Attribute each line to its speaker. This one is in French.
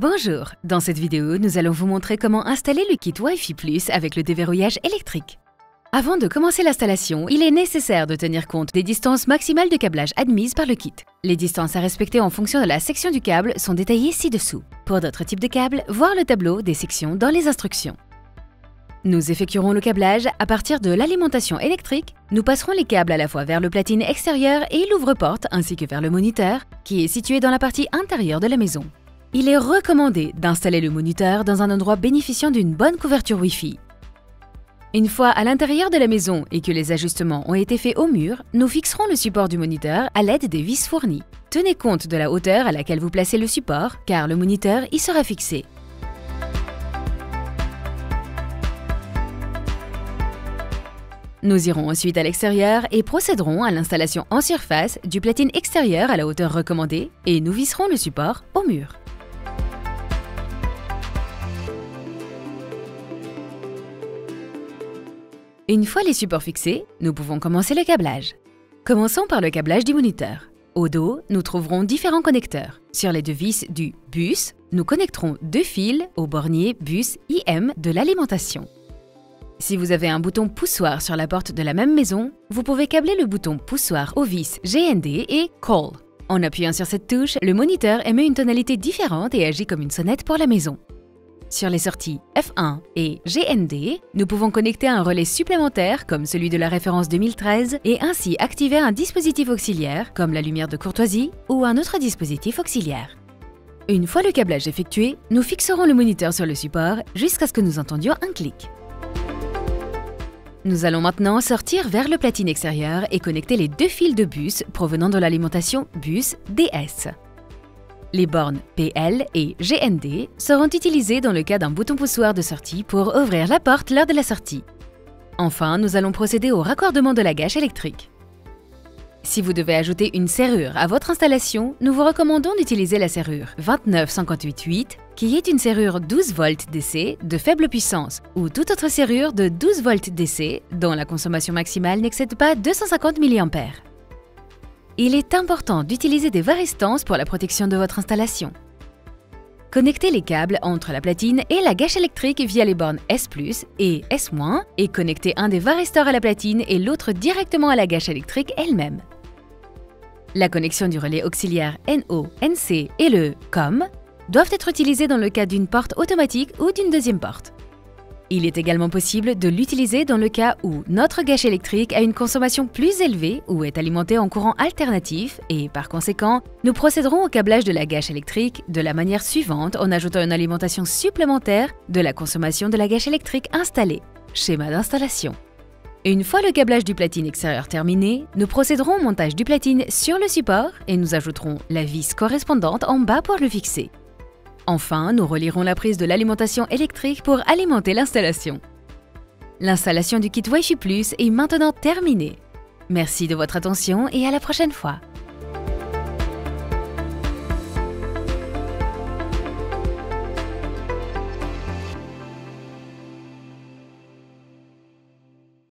Speaker 1: Bonjour, dans cette vidéo, nous allons vous montrer comment installer le kit Wi-Fi Plus avec le déverrouillage électrique. Avant de commencer l'installation, il est nécessaire de tenir compte des distances maximales de câblage admises par le kit. Les distances à respecter en fonction de la section du câble sont détaillées ci-dessous. Pour d'autres types de câbles, voir le tableau des sections dans les instructions. Nous effectuerons le câblage à partir de l'alimentation électrique. Nous passerons les câbles à la fois vers le platine extérieur et l'ouvre-porte ainsi que vers le moniteur, qui est situé dans la partie intérieure de la maison. Il est recommandé d'installer le moniteur dans un endroit bénéficiant d'une bonne couverture Wi-Fi. Une fois à l'intérieur de la maison et que les ajustements ont été faits au mur, nous fixerons le support du moniteur à l'aide des vis fournies. Tenez compte de la hauteur à laquelle vous placez le support, car le moniteur y sera fixé. Nous irons ensuite à l'extérieur et procéderons à l'installation en surface du platine extérieur à la hauteur recommandée et nous visserons le support au mur. Une fois les supports fixés, nous pouvons commencer le câblage. Commençons par le câblage du moniteur. Au dos, nous trouverons différents connecteurs. Sur les deux vis du bus, nous connecterons deux fils au bornier bus IM de l'alimentation. Si vous avez un bouton poussoir sur la porte de la même maison, vous pouvez câbler le bouton poussoir aux vis GND et Call. En appuyant sur cette touche, le moniteur émet une tonalité différente et agit comme une sonnette pour la maison. Sur les sorties F1 et GND, nous pouvons connecter un relais supplémentaire comme celui de la référence 2013 et ainsi activer un dispositif auxiliaire comme la lumière de courtoisie ou un autre dispositif auxiliaire. Une fois le câblage effectué, nous fixerons le moniteur sur le support jusqu'à ce que nous entendions un clic. Nous allons maintenant sortir vers le platine extérieur et connecter les deux fils de bus provenant de l'alimentation bus DS. Les bornes PL et GND seront utilisées dans le cas d'un bouton poussoir de sortie pour ouvrir la porte lors de la sortie. Enfin, nous allons procéder au raccordement de la gâche électrique. Si vous devez ajouter une serrure à votre installation, nous vous recommandons d'utiliser la serrure 29588, qui est une serrure 12 volts DC de faible puissance, ou toute autre serrure de 12 volts DC dont la consommation maximale n'excède pas 250 mA. Il est important d'utiliser des varistances pour la protection de votre installation. Connectez les câbles entre la platine et la gâche électrique via les bornes S+ et S- et connectez un des varistors à la platine et l'autre directement à la gâche électrique elle-même. La connexion du relais auxiliaire NO, NC et le COM doivent être utilisés dans le cas d'une porte automatique ou d'une deuxième porte. Il est également possible de l'utiliser dans le cas où notre gâche électrique a une consommation plus élevée ou est alimentée en courant alternatif et, par conséquent, nous procéderons au câblage de la gâche électrique de la manière suivante en ajoutant une alimentation supplémentaire de la consommation de la gâche électrique installée. Schéma d'installation. Une fois le câblage du platine extérieur terminé, nous procéderons au montage du platine sur le support et nous ajouterons la vis correspondante en bas pour le fixer. Enfin, nous relierons la prise de l'alimentation électrique pour alimenter l'installation. L'installation du kit Wi-Fi Plus est maintenant terminée. Merci de votre attention et à la prochaine fois.